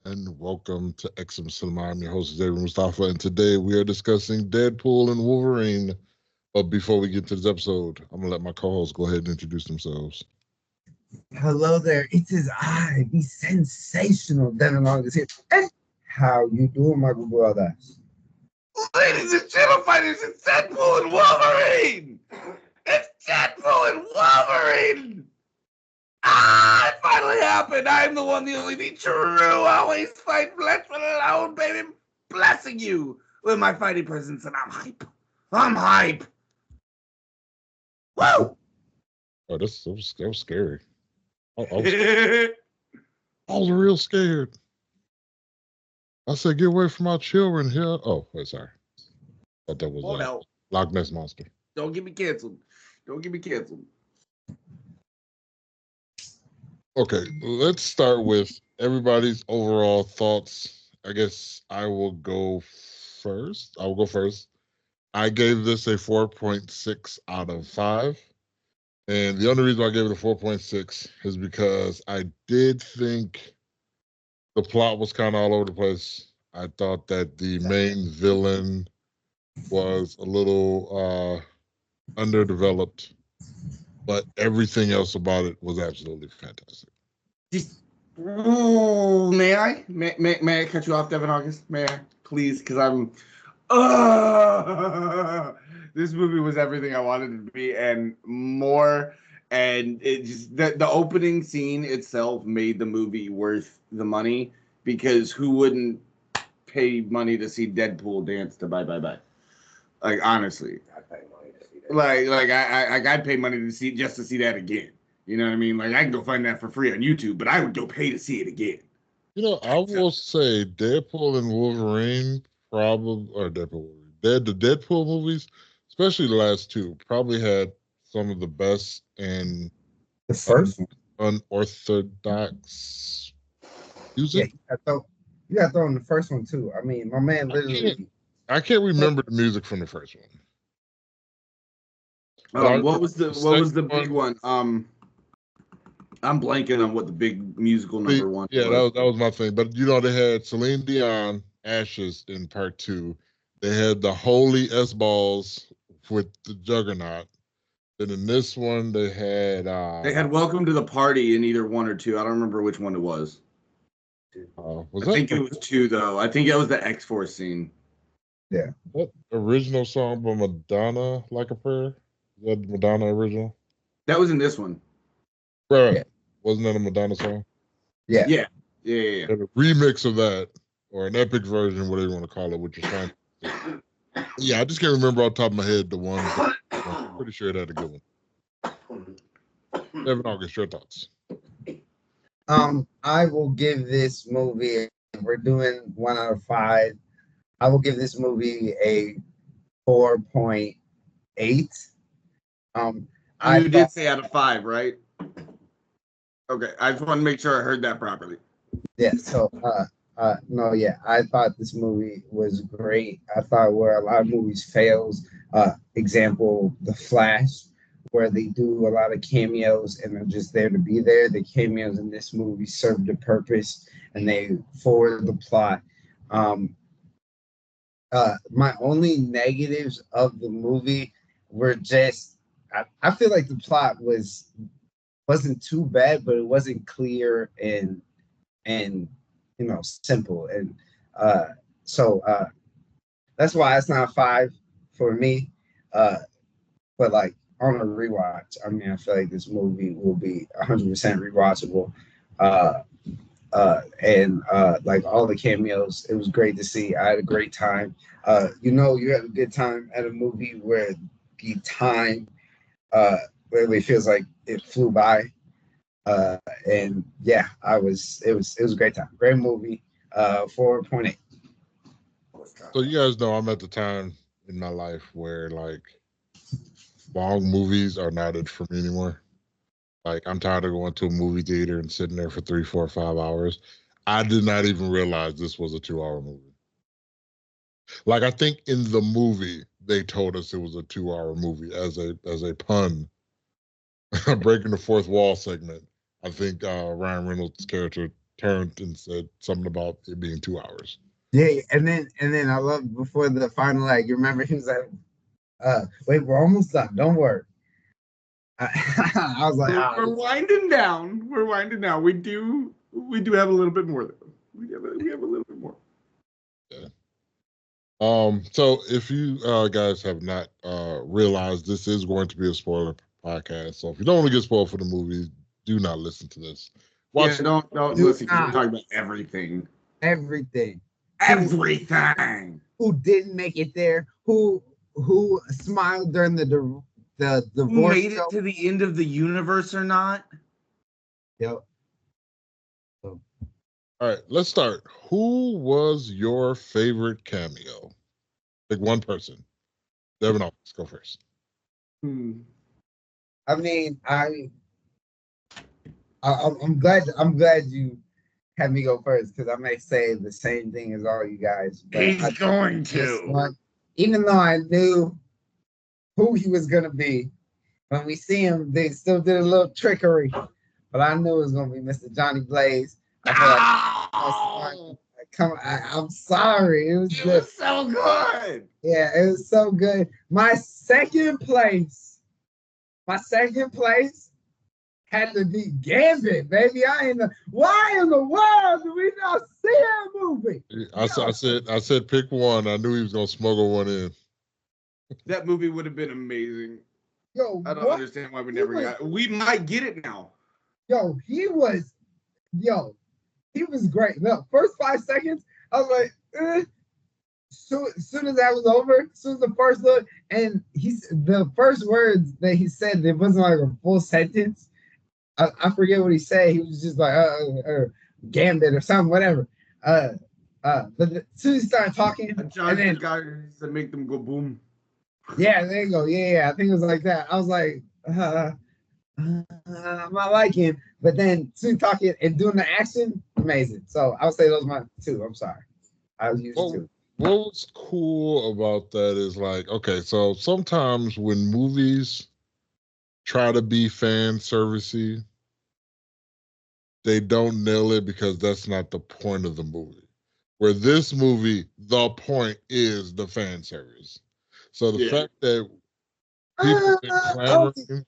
And welcome to XM Cinema. I'm your host, David Mustafa, and today we are discussing Deadpool and Wolverine. But before we get to this episode, I'm gonna let my co-hosts go ahead and introduce themselves. Hello there, it is I, the sensational Devin August here. And how you doing, my good brothers? Ladies and gentlemen, it's Deadpool and Wolverine! It's Deadpool and Wolverine! It finally happened! I'm the one, the only, the true, always fight flesh with alone, baby! Blessing you with my fighting presence, and I'm hype! I'm hype! Woo! Oh, that was scary. I was real scared. I said, "Get away from my children here." Oh, wait, sorry. Thought that was no. Loch Ness Monster. Don't get me canceled. Don't get me canceled. Okay, let's start with everybody's overall thoughts. I guess I will go first. I gave this a 4.6 out of 5. And the only reason I gave it a 4.6 is because I did think the plot was kind of all over the place. I thought that the main villain was a little underdeveloped, but everything else about it was absolutely fantastic. May I? May I cut you off, Devin August? May I? Please, because I'm... this movie was everything I wanted it to be and more. And it just the opening scene itself made the movie worth the money, because who wouldn't pay money to see Deadpool dance to Bye Bye Bye? Like, honestly, I'd pay money to see that. I'd pay money to see that again. You know what I mean? Like, I can go find that for free on YouTube, but I would go pay to see it again. You know, I will say Deadpool and Wolverine the Deadpool movies, especially the last two, probably had some of the best and The first one? unorthodox Yeah, music. you got to throw in the first one too. I mean, my man literally. I can't remember the music from the first one. What was the big one? I'm blanking on what the big musical number one was. Yeah, that was my thing. But you know, they had Celine Dion, Ashes in part 2. They had the Holy S Balls with the Juggernaut. Then in this one, they had Welcome to the Party in either one or two. I don't remember which one it was. I think it was 2 though. I think it was the X-Force scene. Yeah. What original song by Madonna, Like a Prayer? Is that Madonna original? That was in this one. Right. Yeah. Wasn't that a Madonna song? Yeah. Yeah. And a remix of that, or an epic version, whatever you want to call it, which is fine. Yeah, I just can't remember off the top of my head the ones. I'm pretty sure it had a good one. Devin August, your thoughts? I will give this movie. We're doing 1 out of 5. I will give this movie a 4.8. You did say out of 5, right? Okay, I just want to make sure I heard that properly. Yeah. So, no, yeah, I thought this movie was great. I thought where a lot of movies fails, example, The Flash, where they do a lot of cameos and they're just there to be there. The cameos in this movie served a purpose and they forward the plot. My only negatives of the movie were just, I feel like the plot wasn't too bad, but it wasn't clear and simple, and so that's why it's not a 5 for me. But like on a rewatch, I mean, I feel like this movie will be 100% rewatchable. And like all the cameos, it was great to see. I had a great time. You had a good time at a movie where the time really feels like it flew by. And yeah, it was a great time. Great movie. 4.8. So you guys know I'm at the time in my life where like long movies are not it for me anymore. Like I'm tired of going to a movie theater and sitting there for 3, 4, 5 hours. I did not even realize this was a 2-hour movie. Like I think in the movie they told us it was a 2-hour movie as a pun, breaking the fourth wall segment. I think Ryan Reynolds' character turned and said something about it being 2 hours. Yeah, and then I love before the final act. You remember he was like, wait, we're almost done. Don't worry. I was like, we're winding down. We're winding down. We do have a little bit more though. We have a little bit more. Yeah. So if you guys have not realized, this is going to be a spoiler podcast. So if you don't want to get spoiled for the movie, do not listen to this. Watch. Yeah, don't listen. We're talking about everything. Everything. Who didn't make it there? Who smiled during the divorce? Who made it to the end of the universe or not? Yep. All right, let's start. Who was your favorite cameo? Pick one person. Devin, let's go first. I mean, I'm glad you had me go first because I may say the same thing as all you guys. But he's going to. Even though I knew who he was gonna be, when we see him, they still did a little trickery. But I knew it was gonna be Mr. Johnny Blaze. I'm sorry. It was so good. Yeah, it was so good. My second place had to be Gambit, baby. Why in the world do we not see that movie? I said pick one. I knew he was gonna smuggle one in. That movie would have been amazing. Yo, I don't understand why we never got it. We might get it now. Yo, he was great. No, first 5 seconds, I was like, soon as that was over, as soon as the first look, and the first words that he said, it wasn't like a full sentence. I forget what he said. He was just like, Gambit or something, whatever. But as soon as he started talking, and then guys that make them go boom. Yeah, there you go. Yeah, I think it was like that. I was like, I'm not liking him. But then soon talking and doing the action, amazing. So I would say those are my two. I'm sorry. I was used to. What's cool about that is like, okay, so sometimes when movies try to be fan servicey, they don't nail it because that's not the point of the movie. Where this movie, the point is the fan service. So the fact that people have been clamoring,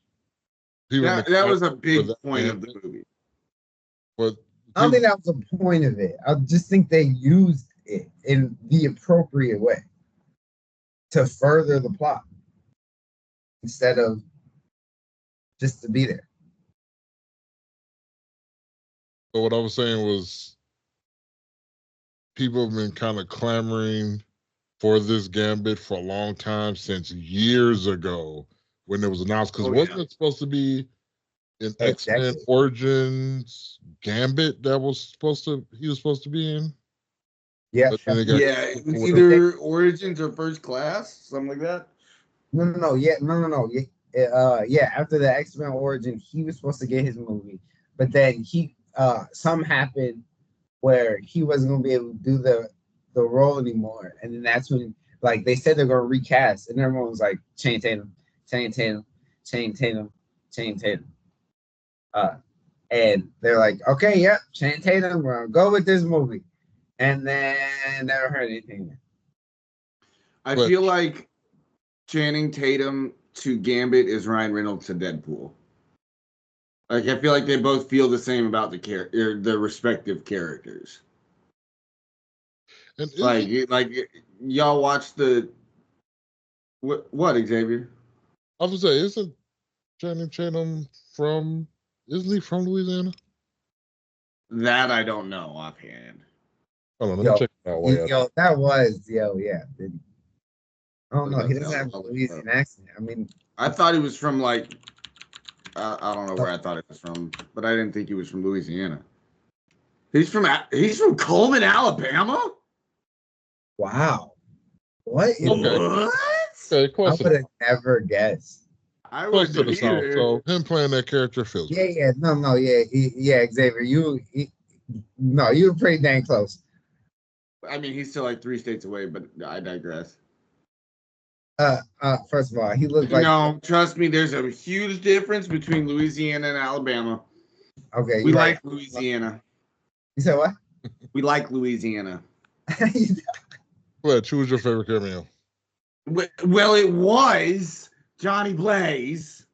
that was a big point of the movie. But I don't think that was the point of it. I just think they used it in the appropriate way to further the plot instead of just to be there. So what I was saying was people have been kind of clamoring for this Gambit for a long time, since years ago when it was announced, because wasn't it supposed to be an X-Men Origins Gambit that he was supposed to be in? Yeah. Either Origins or First Class, something like that. No. Yeah, after the X-Men Origin, he was supposed to get his movie, but then something happened where he wasn't gonna be able to do the role anymore, and then that's when they said they're gonna recast, and everyone was like Channing Tatum. And they're like, okay, yep, Channing Tatum, we're gonna go with this movie, and then never heard anything. I feel like Channing Tatum to Gambit is Ryan Reynolds to Deadpool. Like, I feel like they both feel the same about the respective characters. And like y'all watch the what Xavier? I was gonna say, isn't Channing Tatum isn't he from Louisiana? That I don't know offhand. Hold on, let me check that out. Yeah. I don't know. He doesn't have a Louisiana accent. I mean, I thought he was from like. I don't know where I thought it was from, but I didn't think he was from Louisiana. He's from Coleman, Alabama. Wow. What? What? Okay, I would have never guessed. I was to the south, so him playing that character feels. Yeah. No. Yeah. Xavier, you were pretty dang close. I mean, he's still like 3 states away, but I digress. First of all, he looked like. No, trust me. There's a huge difference between Louisiana and Alabama. Okay, we like Louisiana. You said what? We like Louisiana. Go ahead, choose your favorite cameo. Well, it was Johnny Blaze.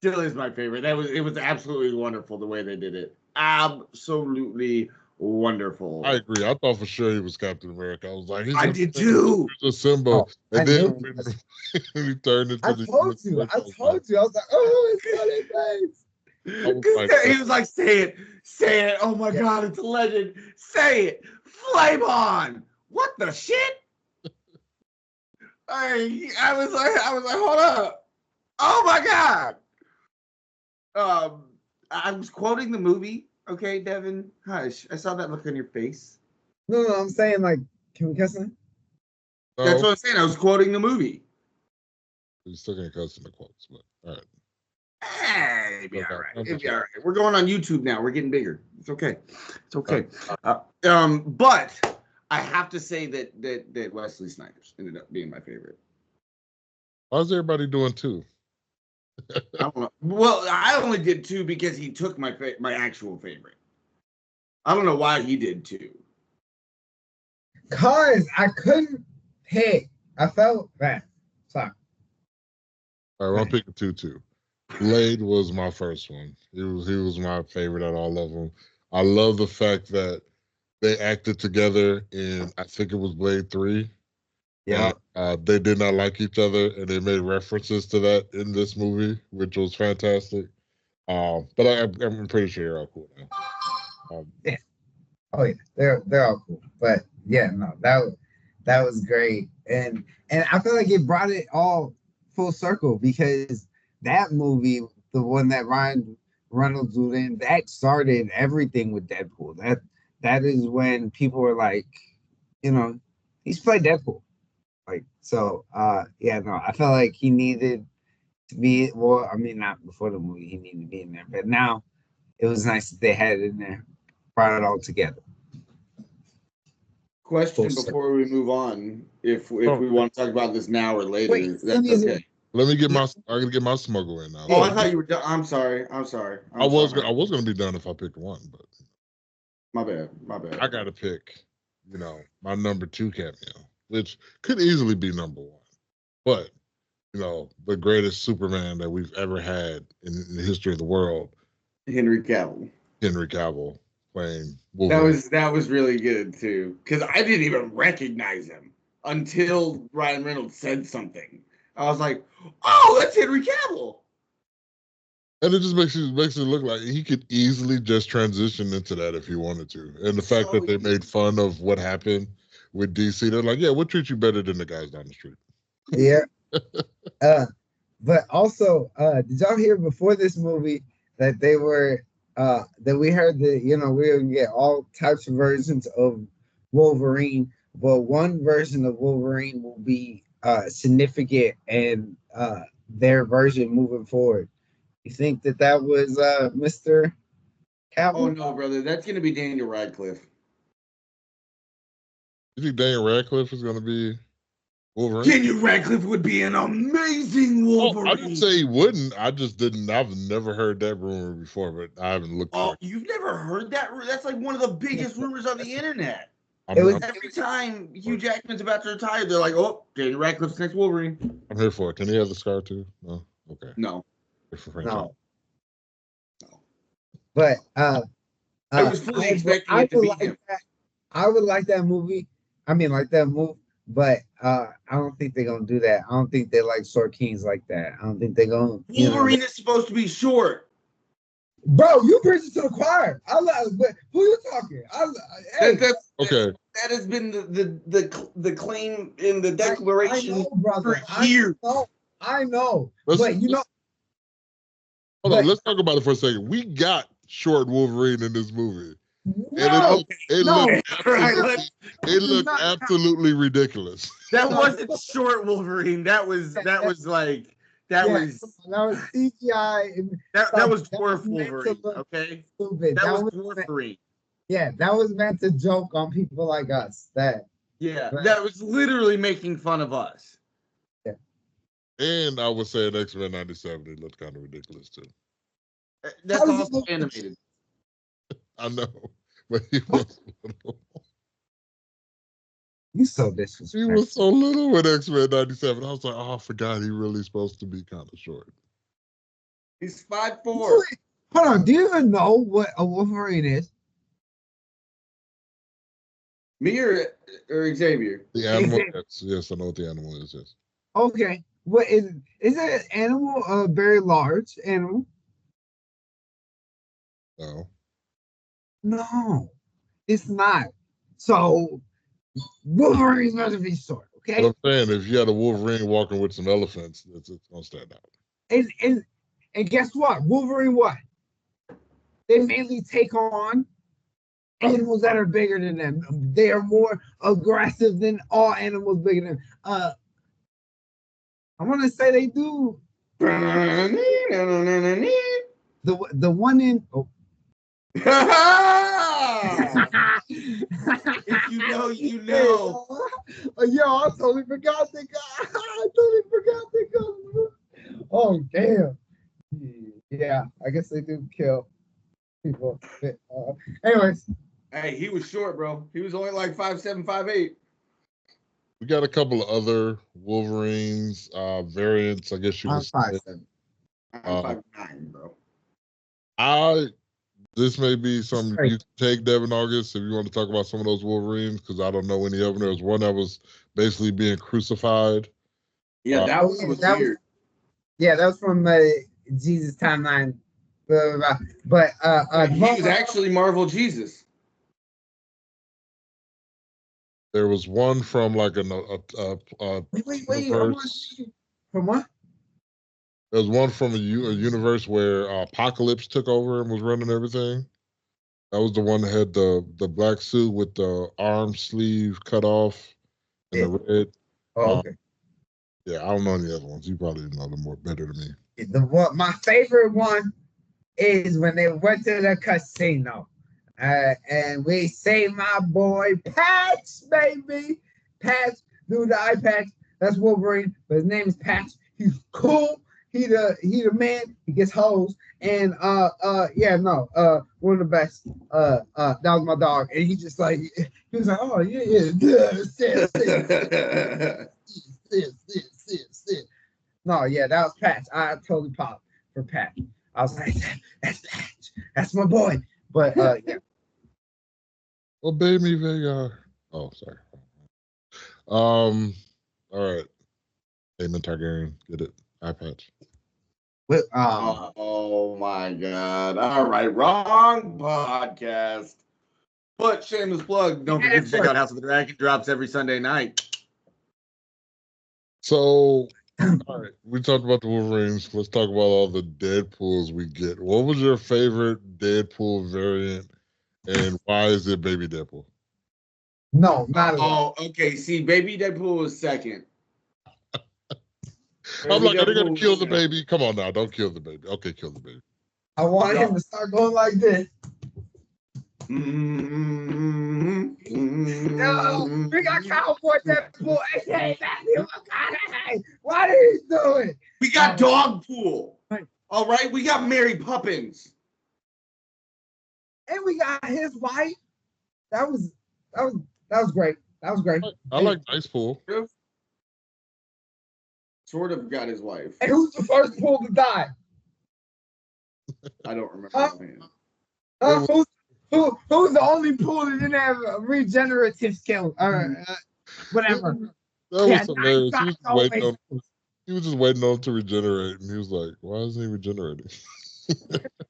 Still is my favorite. It was absolutely wonderful the way they did it. Absolutely wonderful. I agree. I thought for sure he was Captain America. I was like, I did too. He's a symbol. Oh, And I then knew. when he turned into I the told you. I told you. I was like, oh, it's Johnny Blaze. He was like, say it. Oh my God, it's a legend. Say it. Flame on. What the shit? I was like, hold up. Oh my God. I was quoting the movie. Okay, Devin. Hush. I saw that look on your face. No, I'm saying like, can we cuss him? That's what I'm saying. I was quoting the movie. You still can't cuss in the quotes, but all right. Hey, it'd be all right. It'd be all right. We're going on YouTube now. We're getting bigger. It's okay. It's okay. But I have to say that Wesley Snipes ended up being my favorite. How's everybody doing too? I don't know. Well, I only did two because he took my actual favorite. I don't know why he did two. Cause I couldn't pick. I felt bad. Sorry. All right, I'm picking two too. Blade was my first one. He was my favorite out of all of them. I love the fact that they acted together in, I think it was Blade 3. Yeah. And, they did not like each other, and they made references to that in this movie, which was fantastic. But I'm pretty sure you're all cool now. Yeah. Oh yeah, they're all cool. But yeah, no, that was great, and I feel like it brought it all full circle because that movie, the one that Ryan Reynolds was in, that started everything with Deadpool. That is when people were like, he's played Deadpool. Like so, yeah, no, I felt like he needed to be. Well, I mean, not before the movie, he needed to be in there, but now it was nice that they had it in there, brought it all together. Question before we move on, if we want to talk about this now or later, Wait, that's okay. Let me get I gotta get my smuggle in now. Oh, I thought you were done. I'm sorry. I was gonna be done if I picked one, but my bad. I gotta pick, my number 2 cameo, which could easily be number 1. But the greatest Superman that we've ever had in the history of the world, Henry Cavill playing Wolverine. That was really good too, because I didn't even recognize him until Ryan Reynolds said something. I was like, "Oh, that's Henry Cavill." And it just makes it look like he could easily just transition into that if he wanted to. And the fact that they made fun of what happened with DC, they're like, "Yeah, we'll treat you better than the guys down the street." Yeah. But also, did y'all hear before this movie that they were that we heard that we're gonna get all types of versions of Wolverine, but one version of Wolverine will be significant and their version moving forward. You think that was Mr. Cavill? Oh no, brother, that's gonna be Daniel Radcliffe. You think Daniel Radcliffe is gonna be Wolverine? Daniel Radcliffe would be an amazing Wolverine. Oh, I didn't say he wouldn't. I just didn't. I've never heard that rumor before, but I haven't looked. Oh, you've never heard that? That's like one of the biggest rumors on the internet. Every time Hugh Jackman's about to retire, they're like, "Oh, Daniel Radcliffe's next Wolverine." I'm here for it. Can he have the scar too? No. Okay. No. No. But I was fully expecting it to be him. I would like that movie. I mean, like that move, but I don't think they're gonna do that. I don't think they like short kings like that. I don't think they're gonna. Wolverine is supposed to be short. Bro, you preaching to the choir. But who you talking? Okay. That has been the claim in the declaration for years. I know. Hold on, let's talk about it for a second. We got short Wolverine in this movie. No, it looked absolutely ridiculous. That wasn't short Wolverine. That was CGI. That was dwarf Wolverine. Okay, stupid. That was Wolverine. Yeah, that was meant to joke on people like us. That was literally making fun of us. Yeah. And I would say in X-Men 97, it looked kind of ridiculous too. That's also animated. I know, but he was little. You so He disrespectful. was so little with X-Men 97. I was like, oh, I forgot he really supposed to be kind of short. He's 5'4". Hold on, do you even know what a Wolverine is? Me or Xavier? The animal, Exactly. yes, I know what the animal is, yes. Okay. What is it an animal, a very large animal? No. No, it's not. So Wolverine's supposed to be short, But okay? I'm saying, if you had a Wolverine walking with some elephants, it's gonna stand out. And guess what? Wolverine what? They mainly take on animals that are bigger than them. They are more aggressive than all animals bigger than them. I want to say they do. The one in If you know, you know. Yo, I totally forgot the guy. I totally forgot the guy. Oh damn. Yeah, I guess they do kill people. Anyways, Hey, he was short, bro. He was only like 5'7", 5'8". We got a couple of other Wolverines variants, I guess you I'm could say. 5'7". I'm 5'9", bro. This may be something Straight. you take, Devin August, if you want to talk about some of those Wolverines, because I don't know any of them. There was one that was basically being crucified. Yeah, that one was weird. Yeah, that was from Jesus timeline. Blah, blah, blah. But He was actually Marvel Jesus. There was one from like a wait. universe. From what? There was one from a universe where Apocalypse took over and was running everything. That was the one that had the black suit with the arm sleeve cut off and the red. Oh, okay. Yeah, I don't know any other ones. You probably know them more better than me. My favorite one is when they went to the casino. And we see my boy Patch, baby. Patch, do the eye patch. That's Wolverine, but his name is Patch. He's cool. He the man. He gets hoes. And one of the best. That was my dog. And he just like he was like, oh yeah. Sit. No, yeah, that was Patch. I totally popped for Patch. I was like, that's Patch. That's my boy. But yeah. Obey me, Vega. Oh, sorry. All right. Aemon Targaryen, get it. Eye patch. Oh my god. All right, wrong podcast. But shameless plug. Don't forget to check out House of the Dragon. Drops every Sunday night. So, all right, we talked about the Wolverines. Let's talk about all the Deadpools we get. What was your favorite Deadpool variant, and why is it Baby Deadpool? No, not at all. Oh, okay. See, Baby Deadpool was second. I'm like, are they gonna kill the baby? Come on now, don't kill the baby. Okay, kill the baby. I want him to start going like this. No, we got Cowboy Deadpool, aka Matthew McConaughey. What are you doing? We got Dogpool. All right, we got Mary Poppins. And we got his wife. That was great. That was great. I like Nice Pool. Sort of got his wife. And who's the first pool to die? I don't remember. Who's the only pool that didn't have a regenerative skill or whatever? That was hilarious. He was just waiting on him to regenerate, and he was like, "Why isn't he regenerating?"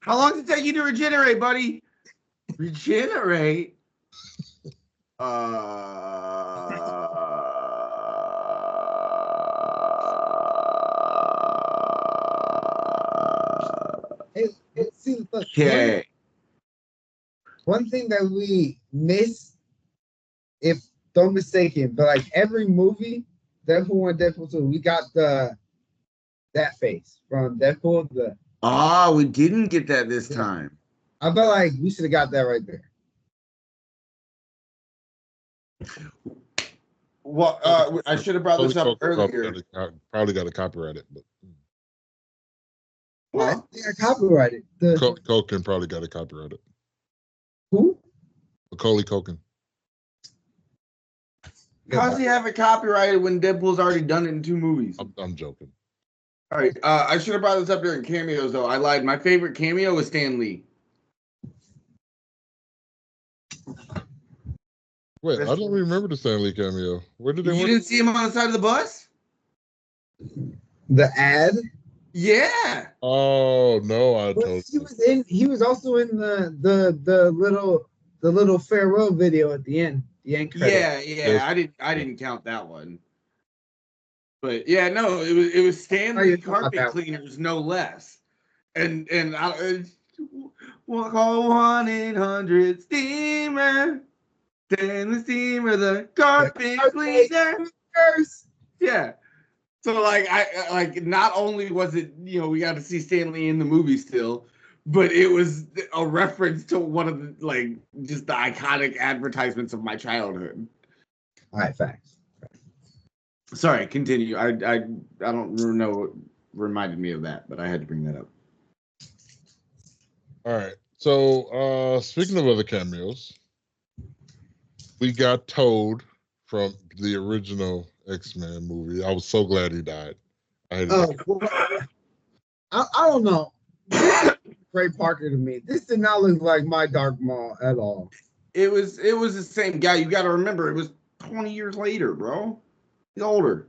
How long does it take you to regenerate, buddy? Regenerate? Okay. One thing that we miss, if don't mistake it, but like every movie, Deadpool 1, Deadpool 2, we got that face from Deadpool. We didn't get that this time. I felt like we should have got that right there. Well, I should have brought this up earlier. Probably got to copyright it, but What? Yeah, copyrighted. Coke can probably got to copyright it. Who? Macaulay Culkin. How's he have it copyrighted when Deadpool's already done it in 2 movies? I'm joking. All right, I should have brought this up during cameos, though. I lied. My favorite cameo was Stan Lee. Wait, I don't remember the Stan Lee cameo. Where did they You work? didn't see him on the side of the bus? The ad. Yeah. Oh no, I But told he was in. He was also in the little farewell video at the end. The end credit. Yeah. Yes. I didn't count that one. But yeah, no, it was Stan Oh, Lee you're talking about carpet that one. cleaners, no less. And we'll call 1-800 steamer. Stan the steamer, the carpet cleaner. Yeah. So I not only was it, we got to see Stan Lee in the movie still, but it was a reference to one of the just the iconic advertisements of my childhood. All right, facts. Sorry, continue. I don't know what reminded me of that, but I had to bring that up. All right. So speaking of other cameos, we got Toad from the original X-Men movie. I was so glad he died. I don't know. Trey Parker to me. This did not look like my Dark Maul at all. It was the same guy. You got to remember, it was 20 years later, bro. He's older.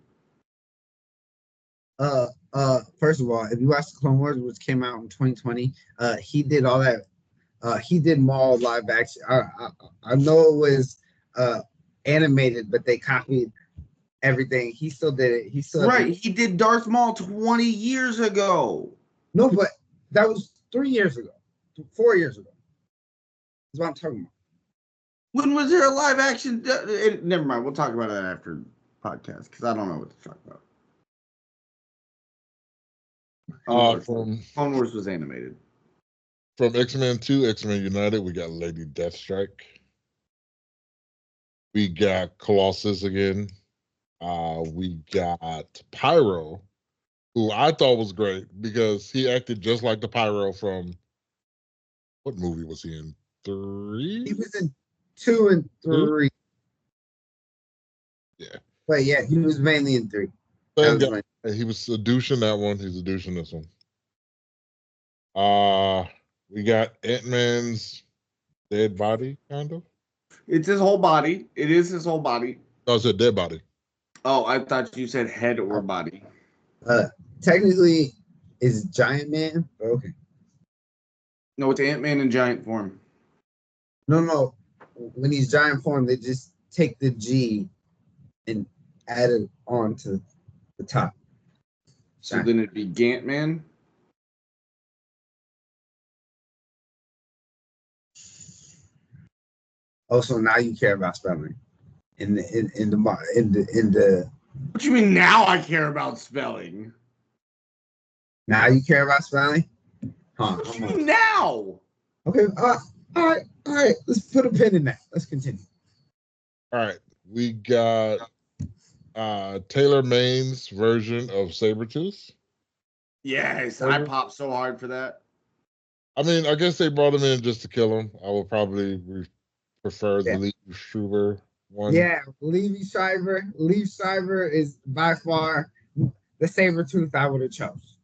First of all, if you watch the Clone Wars, which came out in 2020, he did all that. He did Maul live action. I know it was animated, but they copied everything. He still did it. He still He did Darth Maul 20 years ago. No, but that was 3 years ago, 4 years ago. That's what I'm talking about. When was there a live action? Never mind. We'll talk about that after the podcast because I don't know what to talk about. Clone Wars was animated. From X-Men 2, X-Men United, we got Lady Deathstrike. We got Colossus again. We got Pyro, who I thought was great because he acted just like the Pyro from, what movie was he in? 3? He was in 2 and 3. Yeah. But yeah, he was mainly in 3. He was a douche in that one. He's a douche in this one. We got Ant-Man's dead body, kind of. It's his whole body. It is his whole body. No, it's a dead body. Oh, I thought you said head or body. Technically, is Giant Man? Okay. No, it's Ant-Man in giant form. No. When he's giant form, they just take the G and add it on to the top. So then it'd be Gant-Man? Also, now you care about spelling. In the. What do you mean now I care about spelling? Now you care about spelling? Huh? What do you mean now? Okay. All right. Let's put a pin in that. Let's continue. All right. We got Taylor Maine's version of Sabretooth. Yes, I popped so hard for that. I mean, I guess they brought him in just to kill him. I would probably prefer the Liev Schreiber one. Yeah, Liev Schreiber is by far the Sabretooth I would have chose.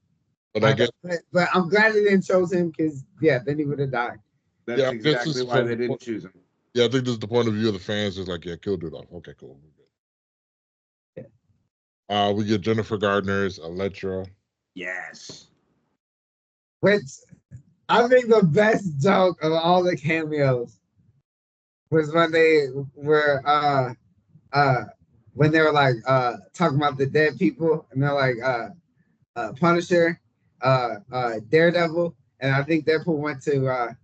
But I'm glad they didn't choose him because then he would have died. That's exactly why they didn't choose him. Yeah, I think this is the point of view of the fans. Is like, kill dude off. Okay, cool. Yeah. We get Jennifer Gardner's Elektra. Yes. Which I think the best joke of all the cameos was when they were like talking about the dead people, and they're like Punisher, Daredevil, and I think Deadpool went to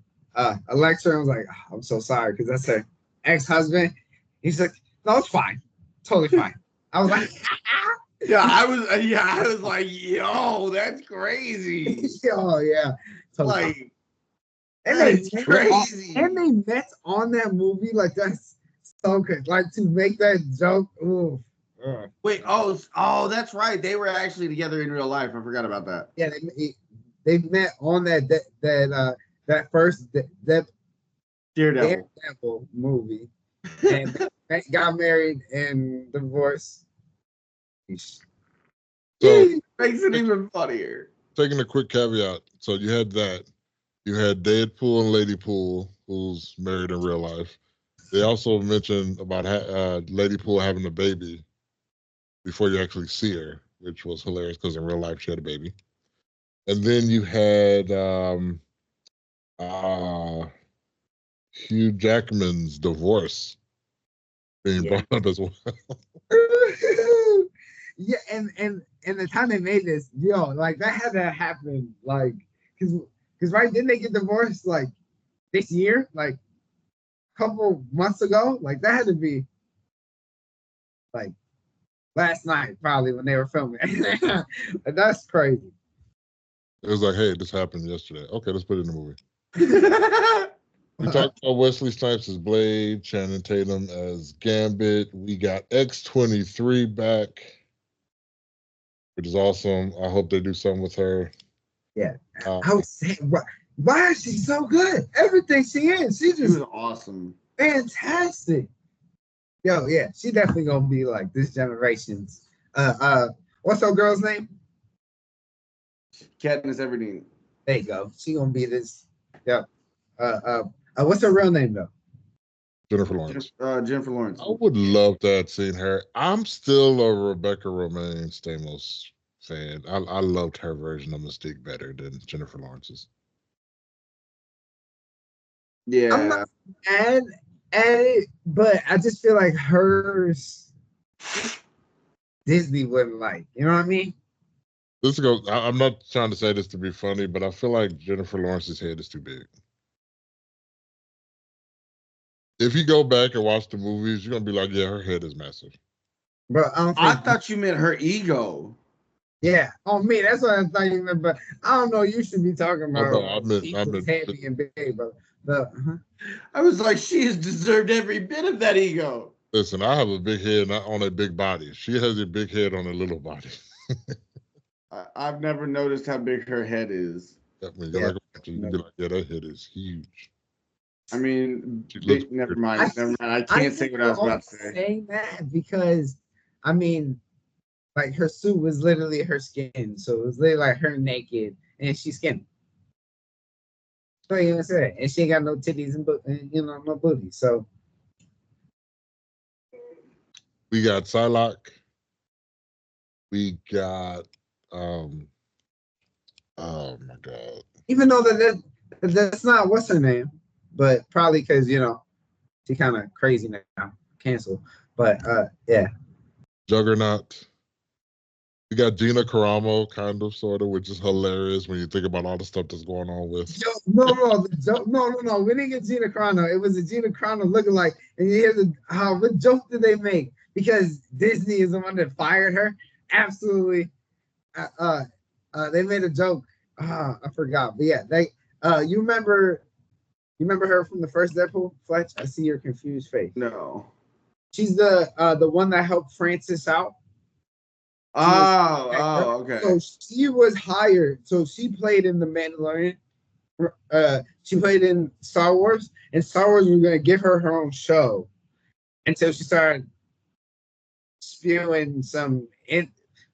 Elektra and was like, oh, I'm so sorry because that's her ex-husband. He's like, no, it's fine, totally fine. I was like, I was like, yo, that's crazy. Oh yeah, totally like, and they met on that movie. Like that's so good. Like to make that joke. Ooh. Wait, oh, that's right. They were actually together in real life. I forgot about that. Yeah, they met on that first Daredevil. Daredevil movie, and they got married and divorced. So Makes it even funnier. taking a quick caveat. So you had that. You had Deadpool and Lady Pool, who's married in real life. They also mentioned about Lady Pool having a baby before you actually see her, which was hilarious because in real life she had a baby. And then you had uh, Hugh Jackman's divorce being Yeah. brought up as well. Yeah, and the time they made this, yo, like that had to happen, like, because right, didn't they get divorced like this year, like a couple months ago? Like that had to be like last night, probably when they were filming. Like, that's crazy. It was like, hey, this happened yesterday. Okay, let's put it in the movie. We talked about Wesley Snipes as Blade, Channing Tatum as Gambit. We got X-23 back, which is awesome. I hope they do something with her. Yeah, I was saying, why is she so good? Everything she is, she's She just was awesome. fantastic. Yo, yeah, she definitely gonna be like this generation's. What's her girl's name? Katniss Everdeen. There you go. She gonna be this. Yeah. What's her real name though? Jennifer Lawrence. Jennifer Lawrence. I would love to have seen her. I'm still a Rebecca Romaine Stamos fan. I loved her version of Mystique better than Jennifer Lawrence's. Yeah. I'm not mad at it, but I just feel like hers Disney wouldn't like. You know what I mean? This goes. I'm not trying to say this to be funny, but I feel like Jennifer Lawrence's head is too big. If you go back and watch the movies, you're gonna be like, yeah, her head is massive. But I thought you meant her ego. Yeah, on me. That's what I thought you meant. But I don't know. You should be talking about no, I meant head being big, but I was like, she has deserved every bit of that ego. Listen, I have a big head not on a big body. She has a big head on a little body. I've never noticed how big her head is. When you go back and you be like, yeah, that head is huge. I mean, never mind. I can't say what I was about to say. Saying that because, I mean, like her suit was literally her skin, so it was literally like her naked, and she's skinny. So you know what I'm and she ain't got no titties and no booty. So we got Psylocke. We got oh my god. Even though that's not what's her name, but probably because she kind of crazy now, cancel. But yeah. Juggernaut. We got Gina Carano, kind of, sort of, which is hilarious when you think about all the stuff that's going on with. No. We didn't get Gina Carano. It was a Gina Carano looking like, and you hear what joke did they make? Because Disney is the one that fired her. Absolutely. They made a joke. I forgot, but yeah, you remember her from the first Deadpool, Fletch? I see your confused face. No. She's the one that helped Francis out. Okay. So she was hired. So she played in The Mandalorian. She played in Star Wars, and Star Wars was going to give her own show until she started spewing some,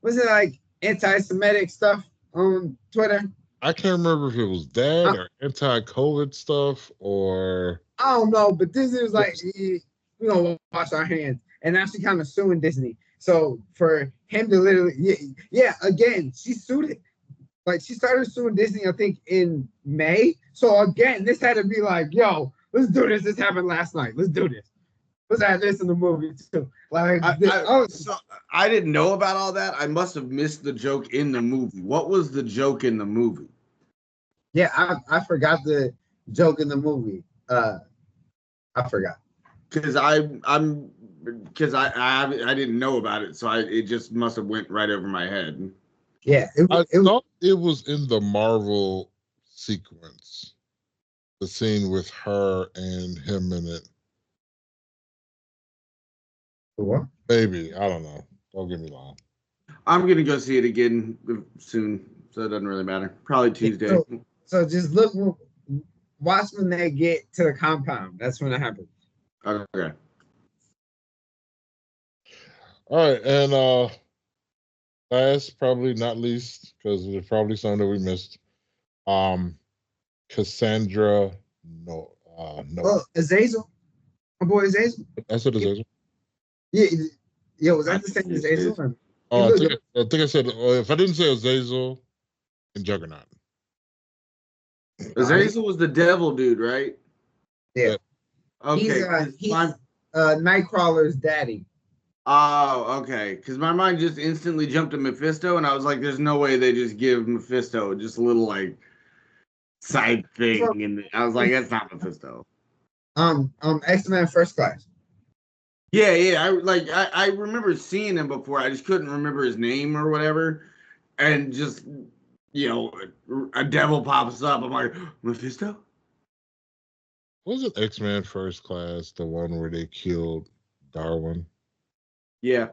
was it like anti-Semitic stuff on Twitter? I can't remember if it was that or anti-COVID stuff or I don't know, but Disney was like, we're gonna wash our hands, and now she's kind of suing Disney. So for him to literally, again, she sued it. Like she started suing Disney, I think in May. So again, this had to be like, yo, let's do this. This happened last night. Let's do this. Let's add this in the movie too. Like I didn't know about all that. I must have missed the joke in the movie. What was the joke in the movie? Yeah, I forgot the joke in the movie. I forgot. Because I didn't know about it, so it just must have went right over my head. Yeah, I thought it was in the Marvel sequence, the scene with her and him in it. What? Maybe, I don't know. Don't get me wrong. I'm gonna go see it again soon, so it doesn't really matter. Probably Tuesday. So just look watch when they get to the compound. That's when it happens. Okay. All right, and last, probably not least, because there's probably some that we missed. Cassandra, no, no. Oh, Azazel, my boy Azazel. I said Azazel. Yeah, yeah. Was that the same as Azazel? Oh, I think I said if I didn't say Azazel and Juggernaut. Azazel was the devil dude, right? Yeah. Okay. He's Nightcrawler's daddy. Oh, okay. Because my mind just instantly jumped to Mephisto, and I was like, "There's no way they just give Mephisto just a little like side thing." And I was like, "That's not Mephisto." X-Men First Class. Yeah. I remember seeing him before. I just couldn't remember his name or whatever, and just a devil pops up. I'm like, Mephisto. Wasn't X-Men First Class the one where they killed Darwin? Yeah.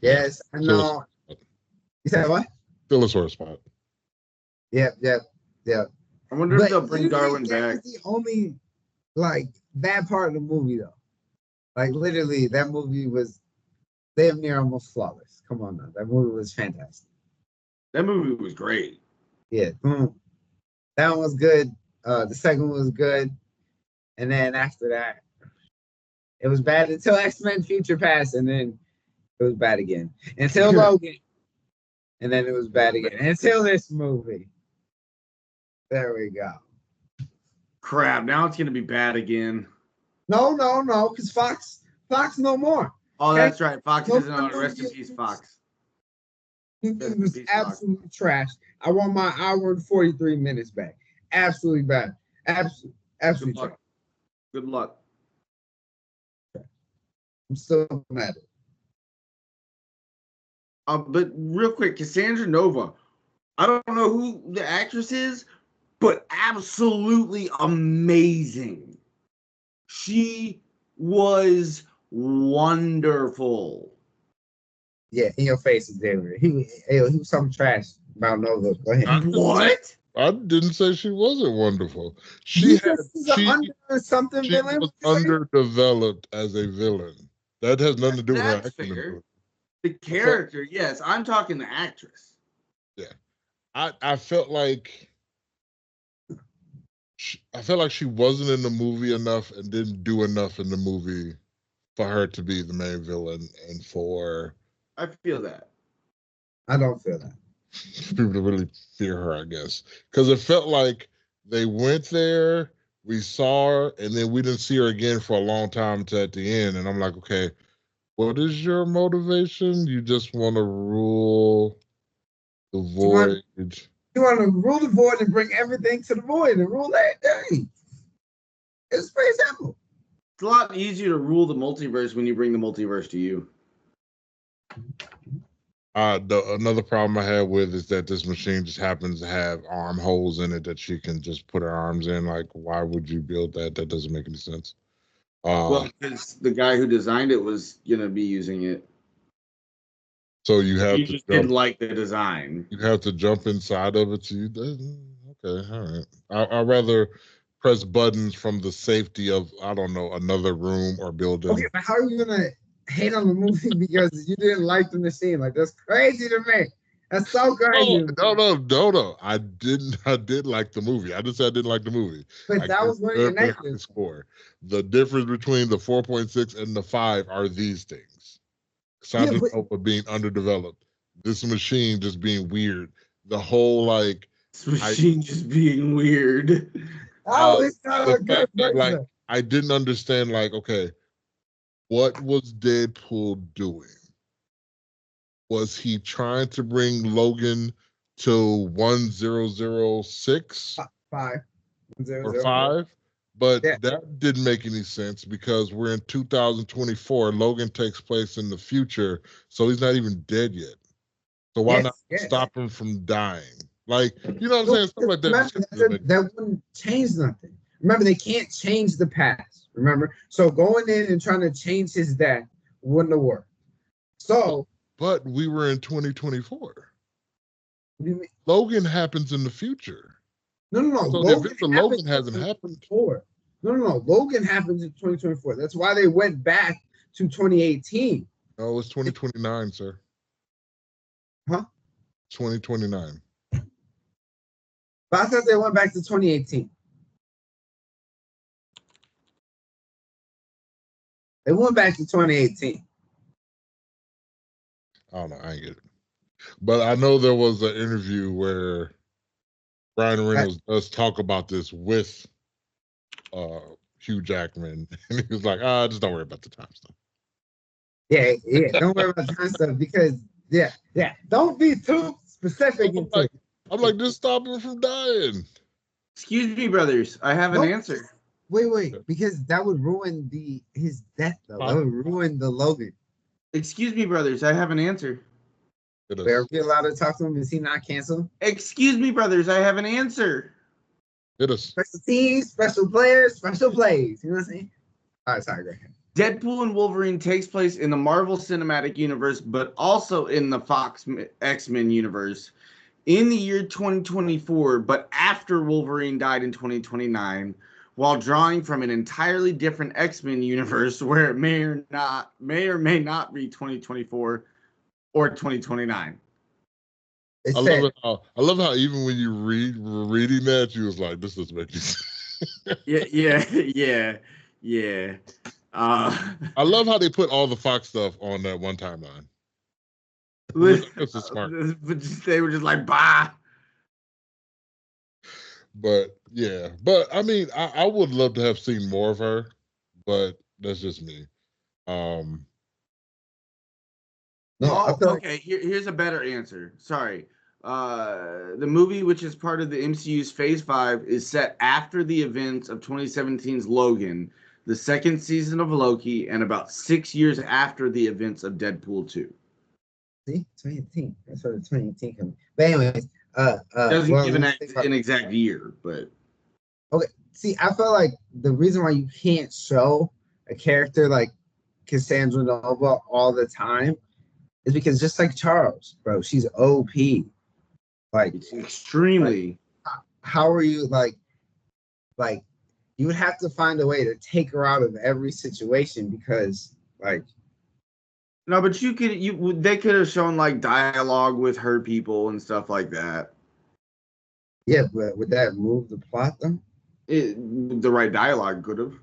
Yes, I know. You said what? Still a sore spot. Yeah. I wonder if they'll bring Darwin back. That was the only bad part of the movie, though. Like literally, that movie was damn near almost flawless. Come on now, that movie was fantastic. That movie was great. Yeah, that one was good. The second one was good, and then after that, it was bad until X-Men Future Past, and then it was bad again until Logan, and then it was bad again until this movie. There we go. Crap! Now it's gonna be bad again. No, because Fox no more. Oh, that's right. Fox isn't on. Rest in peace, Fox. It was absolutely trash. I want my hour and 43 minutes back. Absolutely bad. Absolutely trash. Good luck. I'm still mad at it. But real quick, Cassandra Nova. I don't know who the actress is, but absolutely amazing. She was wonderful. Yeah, in your face, Xavier. He was something trash about Nova. Go ahead. What? I didn't say she wasn't wonderful. She was underdeveloped as a villain. That has nothing to do with her acting. Fair. The character, yes. I'm talking the actress. Yeah, I felt like she wasn't in the movie enough and didn't do enough in the movie for her to be the main villain and for. I feel that. I don't feel that. People to really fear her, I guess, because it felt like they went there, we saw her, and then we didn't see her again for a long time to at the end. And I'm like, okay, what is your motivation? You just want to rule the void. You want to rule the void and bring everything to the void and rule everything. It's pretty simple. It's a lot easier to rule the multiverse when you bring the multiverse to you. Another problem I have with is that this machine just happens to have arm holes in it that she can just put her arms in. Like, why would you build that? That doesn't make any sense. Well, because the guy who designed it was gonna be using it. So you have to just didn't like the design. You have to jump inside of it. Okay, all right. I'd rather press buttons from the safety of, I don't know, another room or building. Okay, but how are you gonna hate on the movie because you didn't like the machine? Like, that's crazy to me. That's so crazy. No. I did like the movie. I just said I didn't like the movie. But that was one of your negatives. Score. The difference between the 4.6 and the 5 are these things. Sandra Nova being underdeveloped. This machine just being weird. The whole this machine just being weird. It's not a good like I didn't understand. Like, okay, what was Deadpool doing? Was he trying to bring Logan to 1006? 5 or 5? But that didn't make any sense because we're in 2024. Logan takes place in the future, so he's not even dead yet. So why not stop him from dying? Like, you know what I'm saying? Stuff like that. That wouldn't change nothing. Remember, they can't change the past. Remember? So going in and trying to change his death wouldn't have worked. So. But we were in 2024. What do you mean? Logan happens in the future. No. So the Logan event of happened Logan in hasn't happened. 2024. No. Logan happens in 2024. That's why they went back to 2018. No, it's 2029, sir. Huh? 2029. But I thought they went back to 2018. They went back to 2018. I don't know. I ain't get it. But I know there was an interview where Ryan Reynolds does talk about this with Hugh Jackman, and he was like, just don't worry about the time stuff. Yeah. Don't worry about time stuff because don't be too specific. I'm like, just stop him from dying. Excuse me, brothers. I have an answer. Wait, because that would ruin his death though. That would ruin the Logan. Excuse me, brothers. I have an answer. Are we allowed to talk to him? Is he not canceled? Excuse me, brothers. I have an answer. Hit us. Special teams, special players, special plays. You know what I'm saying? All right, sorry, go ahead. Deadpool and Wolverine takes place in the Marvel Cinematic Universe, but also in the Fox X-Men universe in the year 2024, but after Wolverine died in 2029, while drawing from an entirely different X-Men universe where it may or may not be 2024 or 2029. I love how even when you were reading that, you was like, this doesn't make any sense. Yeah. I love how they put all the Fox stuff on that one timeline. This is smart. They were just like, bah. But yeah, I mean, I would love to have seen more of her, but that's just me. Okay. Here's a better answer. Sorry. The movie, which is part of the MCU's Phase 5, is set after the events of 2017's Logan, the second season of Loki, and about 6 years after the events of Deadpool 2. See, 2018. That's where the 2018 comes. But anyways, doesn't give an exact year, but okay. See, I feel like the reason why you can't show a character like Cassandra Nova all the time is because just like Charles, bro, she's OP. Like it's extremely. Like, how are you like you would have to find a way to take her out of every situation because like no, but they could have shown like dialogue with her people and stuff like that. Yeah, but would that move the plot though? The right dialogue could have.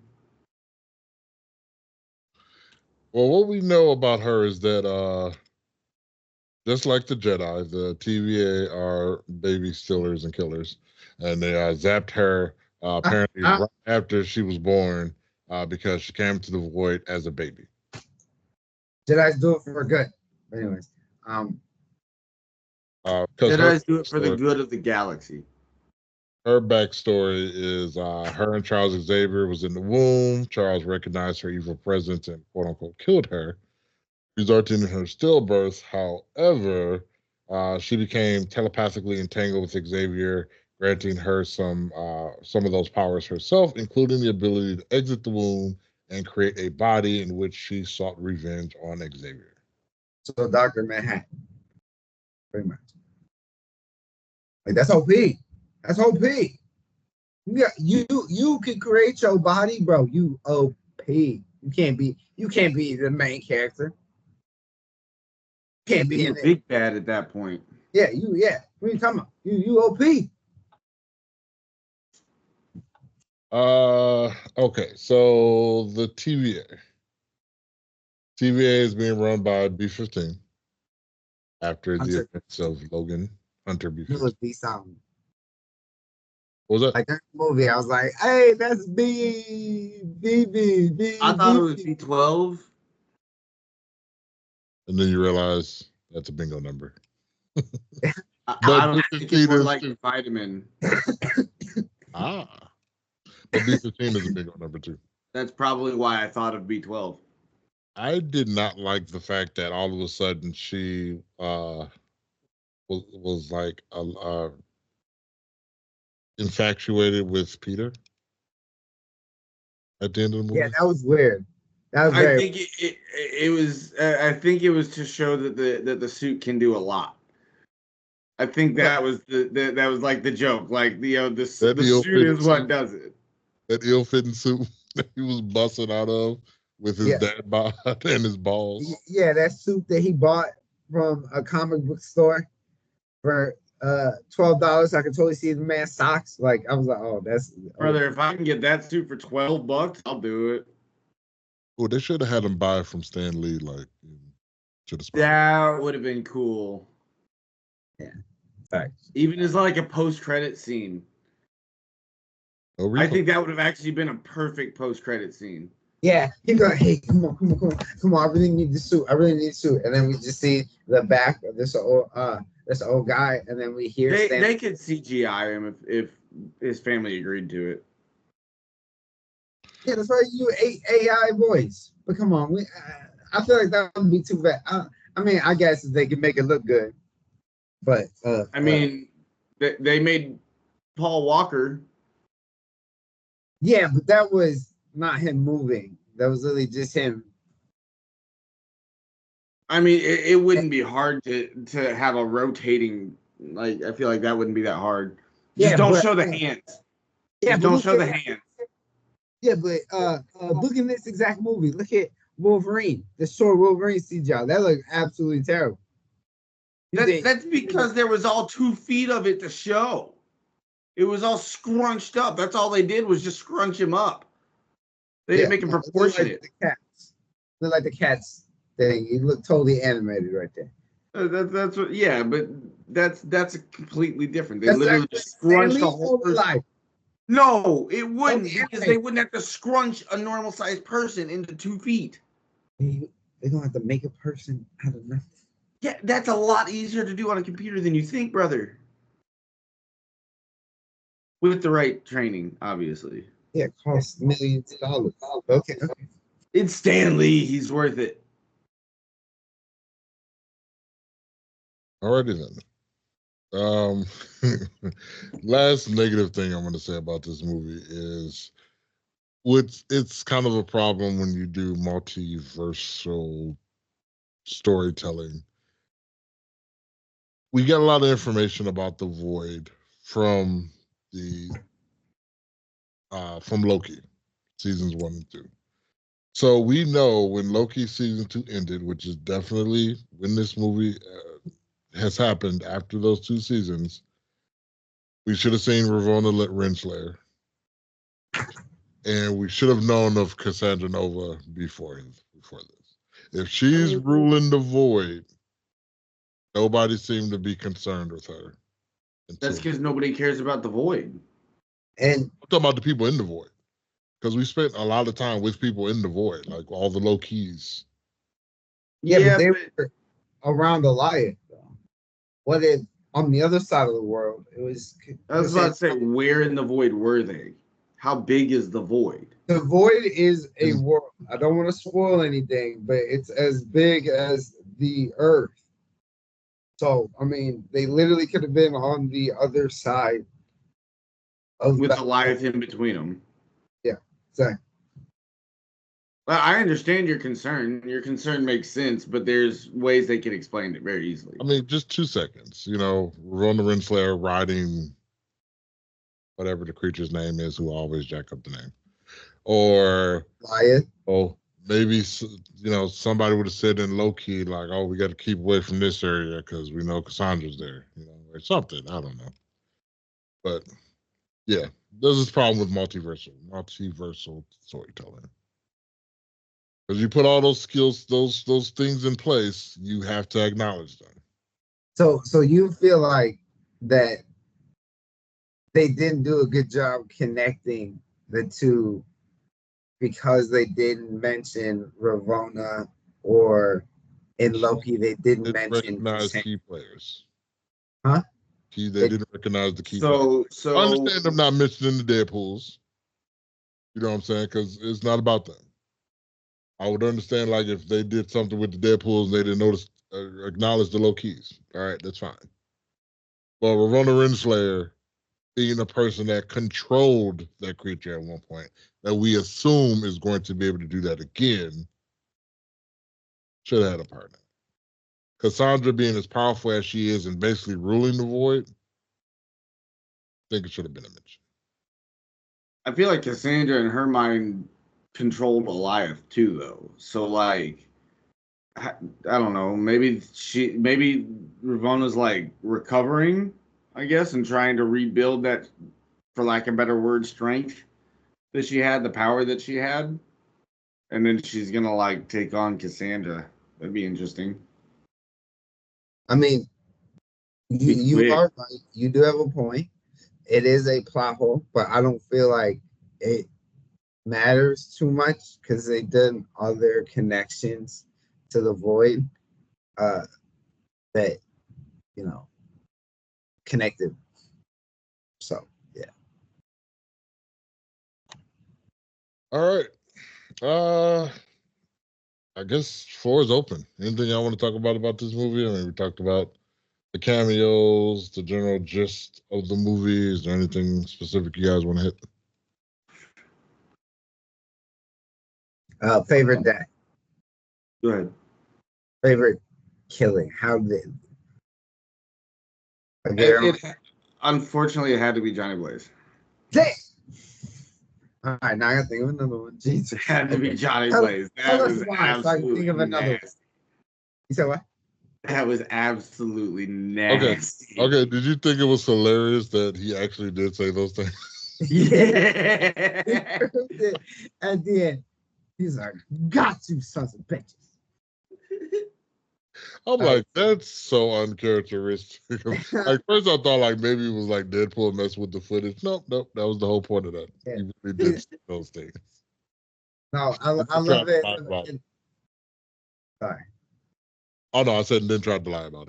Well, what we know about her is that just like the Jedi, the TVA are baby stealers and killers, and they zapped her apparently right after she was born because she came to the void as a baby. Jedi's do it for good. Anyways, Jedi's do it for the good of the galaxy. Her backstory is her and Charles Xavier was in the womb. Charles recognized her evil presence and quote unquote killed her, resulting in her stillbirth. However, she became telepathically entangled with Xavier, granting her some of those powers herself, including the ability to exit the womb and create a body in which she sought revenge on Xavier. So Dr. Manhattan, pretty much. Like that's OP. That's OP. Yeah, you can create your body, bro. You OP. You can't be the main character. Can't be a big bad at that point. Yeah. What are you talking about? You OP. Okay, so the TVA is being run by B-15 after the events of Logan. Hunter B-15. What was that? Like that movie, I was like, hey, that's B. I thought it was B12. And then you realize that's a bingo number. I think it's more like a vitamin. But B-15 is a bingo number too. That's probably why I thought of B12. I did not like the fact that all of a sudden she was like infatuated with Peter at the end of the movie. Yeah, that was weird. I think it was. I think it was to show that the suit can do a lot. I think that was that was like the joke. Like the suit is what does it. That ill-fitting suit that he was busting out of with his dad bod and his balls. Yeah, that suit that he bought from a comic book store for $12. I could totally see the man's socks. Like I was like, oh, that's brother. If I can get that suit for $12, I'll do it. Oh, they should have had him buy from Stan Lee. Like, that would have been cool. Yeah, thanks. Even as like a post-credit scene. I think that would have actually been a perfect post-credit scene. Yeah, he go, hey, come on! I really need the suit. And then we just see the back of this old guy, and then we hear they could CGI him if his family agreed to it. Yeah, that's why you AI voice. But come on, I feel like that would be too bad. I mean, I guess they can make it look good, but I mean, they made Paul Walker. Yeah, but that was not him moving. That was literally just him. I mean, it wouldn't be hard to have a rotating. Like, I feel like that wouldn't be that hard. Just don't show the hands. Yeah, don't show the hands. Yeah, but look at this exact movie. Look at Wolverine, the short Wolverine CGI. That looked absolutely terrible. That's because there was all 2 feet of it to show. It was all scrunched up. That's all they did was just scrunch him up. They didn't make him proportionate. Look like the cats thing. He looked totally animated right there. That's what. Yeah, but that's completely different. They literally just scrunched the whole person. No, it wouldn't, because they wouldn't have to scrunch a normal sized person into 2 feet. They're gonna have to make a person out of nothing. Yeah, that's a lot easier to do on a computer than you think, brother. With the right training, obviously. Yeah, it costs millions of dollars. Okay. It's Stan Lee. He's worth it. Alrighty then. Last negative thing I'm going to say about this movie is it's kind of a problem when you do multiversal storytelling. We get a lot of information about the Void from Loki seasons 1 and 2. So we know when Loki season 2 ended, which is definitely when this movie has happened after those 2 seasons, we should have seen Ravonna Renslayer, and we should have known of Cassandra Nova before this. If she's ruling the Void, nobody seemed to be concerned with her. That's because nobody cares about the Void. And I'm talking about the people in the Void, because we spent a lot of time with people in the Void, like all the low keys. Yeah, but they were around Goliath, though. What if on the other side of the world it was? I was about to say, where in the Void were they? How big is the Void? The Void is a world. I don't want to spoil anything, but it's as big as the Earth. So, I mean, they literally could have been on the other side of with Goliath in between them. Yeah, exactly. Well, I understand your concern. Your concern makes sense, but there's ways they can explain it very easily. I mean, just 2 seconds. You know, Ravonna Renslayer riding whatever the creature's name is, who always jack up the name, or Goliath. Oh, maybe somebody would have said in low key like, "Oh, we got to keep away from this area because we know Cassandra's there," or something. I don't know, but yeah, there's this problem with multiversal storytelling. Because you put all those skills, those things in place, you have to acknowledge them. So you feel like that they didn't do a good job connecting the two because they didn't mention Ravonna, or in Loki they didn't mention recognize key players. Huh? They didn't recognize the key players. So I understand them not mentioning the Deadpools. You know what I'm saying? Because it's not about them. I would understand like if they did something with the Deadpools, they didn't notice, acknowledge the low keys. All right, that's fine. But Ravonna Renslayer being a person that controlled that creature at one point, that we assume is going to be able to do that again, should have had a part in it. Cassandra being as powerful as she is and basically ruling the void, I think it should have been a mention. I feel like Cassandra in her mind controlled Goliath too, though. So like, I don't know. Maybe Ravona's like recovering, I guess, and trying to rebuild that, for lack of a better word, strength that she had, the power that she had, and then she's gonna like take on Cassandra. That'd be interesting. I mean, you Quick. are right. You do have a point. It is a plot hole, but I don't feel like it matters too much because they did other connections to the void that connected. So yeah. All right. I guess floor is open. Anything y'all want to talk about this movie? I mean, we talked about the cameos, the general gist of the movie. Is there anything specific you guys want to hit? Favorite day. Go ahead. Favorite killing. How did? Again, Unfortunately, it had to be Johnny Blaze. damn. All right, now I gotta think of another one. Jesus. It had to be Johnny Tell- Blaze. tell That us was why, so I can think of absolutely another one. nasty. You said what? That was absolutely nasty. Okay. Did you think it was hilarious that he actually did say those things? Yeah. At the end, he's like, "Got you, sons of bitches." I'm like, that's so uncharacteristic. Like, first I thought like maybe it was like Deadpool messing with the footage. Nope. That was the whole point of that. Yeah. He really did say those things. No, I love it. Sorry. Oh no, I said and then tried to lie about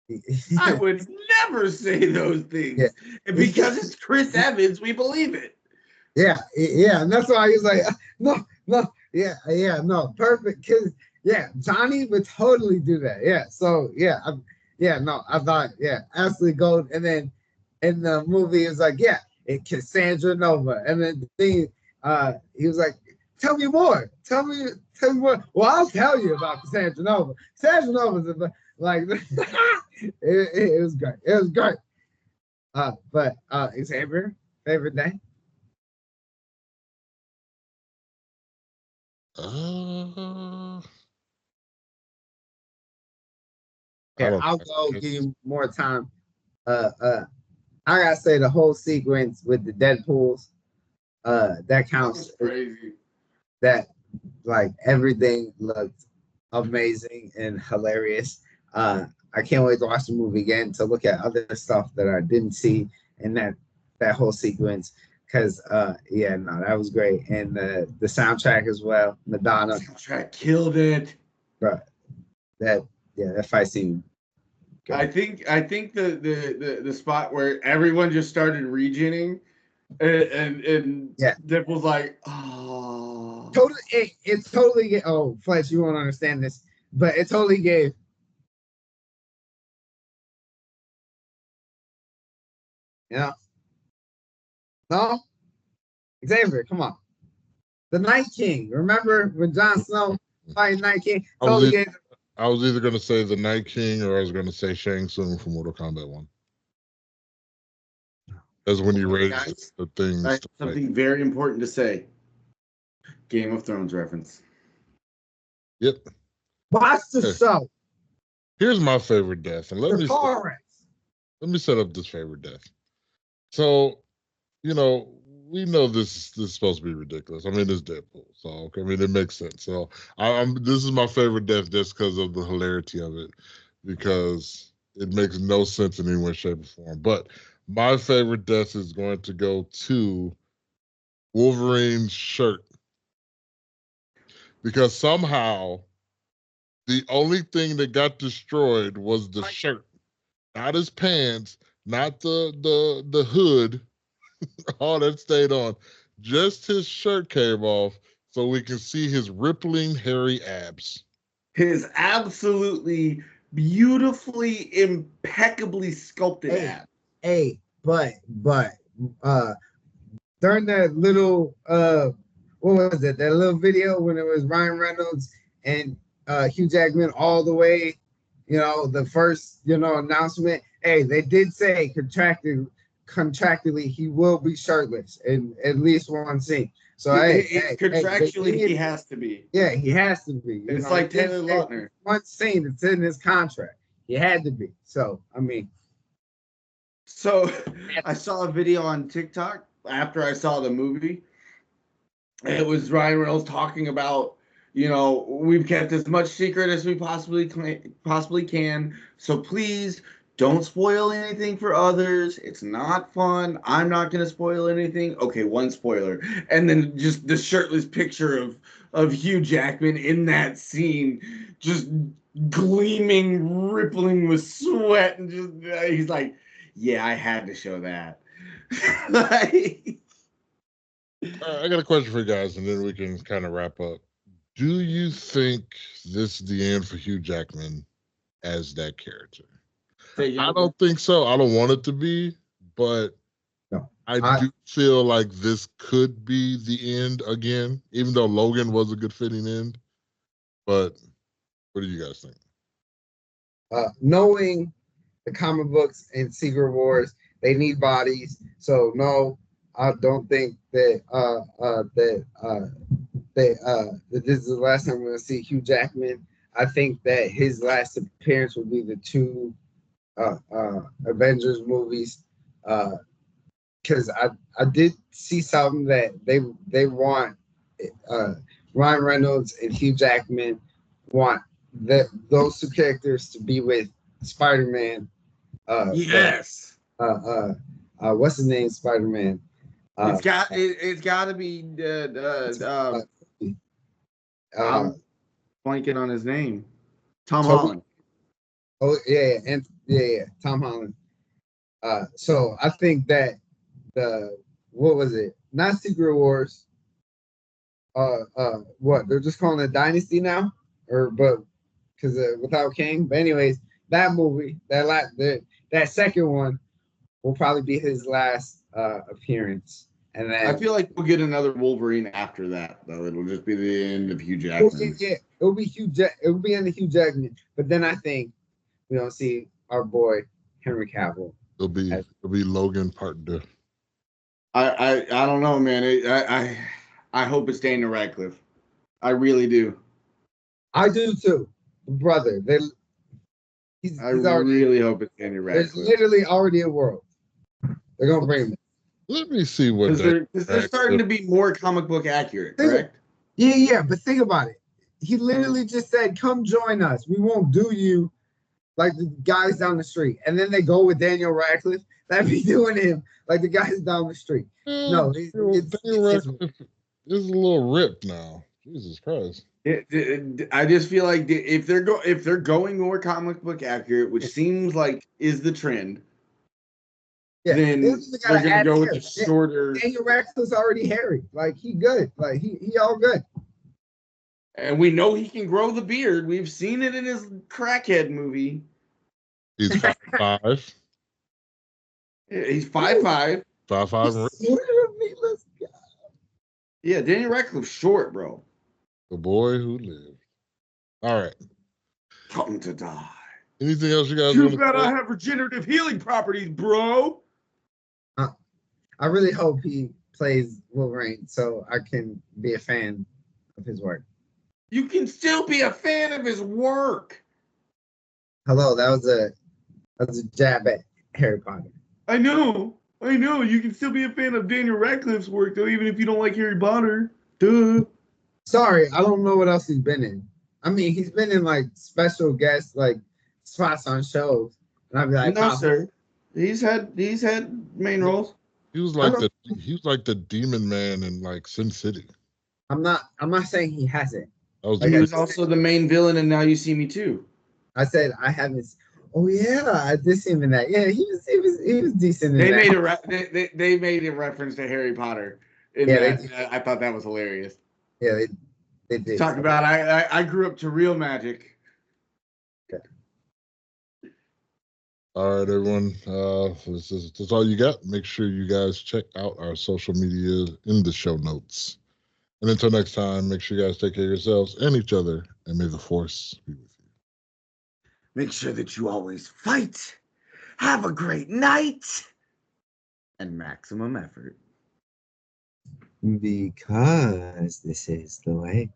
it. I would never say those things. Yeah. And because it's Chris Evans, we believe it. Yeah, and that's why he was like, no, no, perfect. Cause Johnny would totally do that. Yeah, so I thought, absolutely gold. And then in the movie, it was like, it Cassandra Nova, and then he was like, tell me more. Well, I'll tell you about Cassandra Nova. Cassandra Nova like it was great. It was great. But Xavier, favorite day? I'll go give you more time. I gotta say the whole sequence with the Deadpools, that counts. Crazy. That like everything looked amazing and hilarious. I can't wait to watch the movie again to look at other stuff that I didn't see in that whole sequence. Cause that was great. And the soundtrack as well. Madonna. The soundtrack killed it. But that fight scene. I think the spot where everyone just started regening and Dip was like, oh, totally. It's totally. Oh, Fletch, you won't understand this, but it totally gave. Yeah. No, Xavier, come on. The Night King. Remember when Jon Snow fighting Night King? Totally gave. I was either going to say the Night King or I was going to say Shang Tsung from Mortal Kombat 1. That's when you raised the things. Something very important to say. Game of Thrones reference. Yep. Watch the show. Here's my favorite death. And let me set up this favorite death. So, we know this is supposed to be ridiculous. I mean, it's Deadpool. So, I mean, it makes sense. So, this is my favorite death just because of the hilarity of it, because it makes no sense in any way, shape, or form. But my favorite death is going to go to Wolverine's shirt, because somehow the only thing that got destroyed was the shirt, not his pants, not the hood. All that stayed on. Just his shirt came off so we can see his rippling hairy abs. His absolutely beautifully, impeccably sculpted abs. Hey, but during that little what was it? That little video when it was Ryan Reynolds and Hugh Jackman all the way. The first announcement. Hey, they did say contractually he will be shirtless in at least one scene. So Contractually, he has to be. Yeah, he has to be. It's like Taylor Lautner. One scene, it's in his contract. He had to be. So I mean. So I saw a video on TikTok after I saw the movie. It was Ryan Reynolds talking about, we've kept as much secret as we possibly can. So please don't spoil anything for others. It's not fun. I'm not going to spoil anything. Okay, one spoiler. And then just the shirtless picture of Hugh Jackman in that scene, just gleaming, rippling with sweat. And just he's like, yeah, I had to show that. Like, I got a question for you guys, and then we can kind of wrap up. Do you think this is the end for Hugh Jackman as that character? I don't think so. I don't want it to be, but no, I do feel like this could be the end again, even though Logan was a good fitting end. But what do you guys think? Knowing the comic books and Secret Wars, they need bodies. So no, I don't think that that this is the last time we're going to see Hugh Jackman. I think that his last appearance will be the two Avengers movies, because I did see something that they want Ryan Reynolds and Hugh Jackman want those two characters to be with Spider-Man. Yes. What's his name? Spider-Man. It's got to be I'm blanking on his name. Tom Holland. Oh yeah, Tom Holland. So I think that what was it? Not Secret Wars. What they're just calling it Dynasty now, but because without King. But anyways, that movie, that second one, will probably be his last appearance. And then I feel like we'll get another Wolverine after that, though. It'll just be the end of Hugh Jackman. Yeah, it'll be in the Hugh Jackman. But then I think we don't see our boy Henry Cavill. It'll be Logan Part 2. I don't know, man. I hope it's Daniel Radcliffe. I really do. I do too, brother. I really hope it's Daniel Radcliffe. There's literally already a world. They're gonna bring him. Let me see what they're starting to be more comic book accurate, correct? Yeah, but think about it. He literally just said, "Come join us. We won't do you like the guys down the street." And then they go with Daniel Radcliffe. That'd be doing him like the guys down the street. No, Daniel Radcliffe is a little ripped now. Jesus Christ. I just feel like if they're going more comic book accurate, which seems like is the trend. Yeah, then they're gonna go with the shorter. Daniel Radcliffe's already hairy. Like he good. Like he all good. And we know he can grow the beard. We've seen it in his crackhead movie. He's 5'5". He's 5'5". 5'5". Yeah, Daniel Radcliffe's short, bro. The boy who lived. All right. Come to die. Anything else you guys want to say? You gotta have regenerative healing properties, bro. I really hope he plays Wolverine so I can be a fan of his work. You can still be a fan of his work. Hello, that was a jab at Harry Potter. I know. You can still be a fan of Daniel Radcliffe's work, though, even if you don't like Harry Potter. Duh. Sorry, I don't know what else he's been in. I mean, he's been in like special guest like spots on shows, and I'd be like, no, sir. He's had main roles. He was like the demon man in like Sin City. I'm not saying he hasn't. He was also the main villain in Now You See Me Too. I said I haven't. Oh yeah, I did see him in that. Yeah, he was decent. They made a reference to Harry Potter. I thought that was hilarious. Yeah, they did. Talk about I grew up to real magic. Okay. All right, everyone. That's all you got. Make sure you guys check out our social media in the show notes. And until next time, make sure you guys take care of yourselves and each other, and may the force be with you. Make sure that you always fight. Have a great night. And maximum effort. Because this is the way.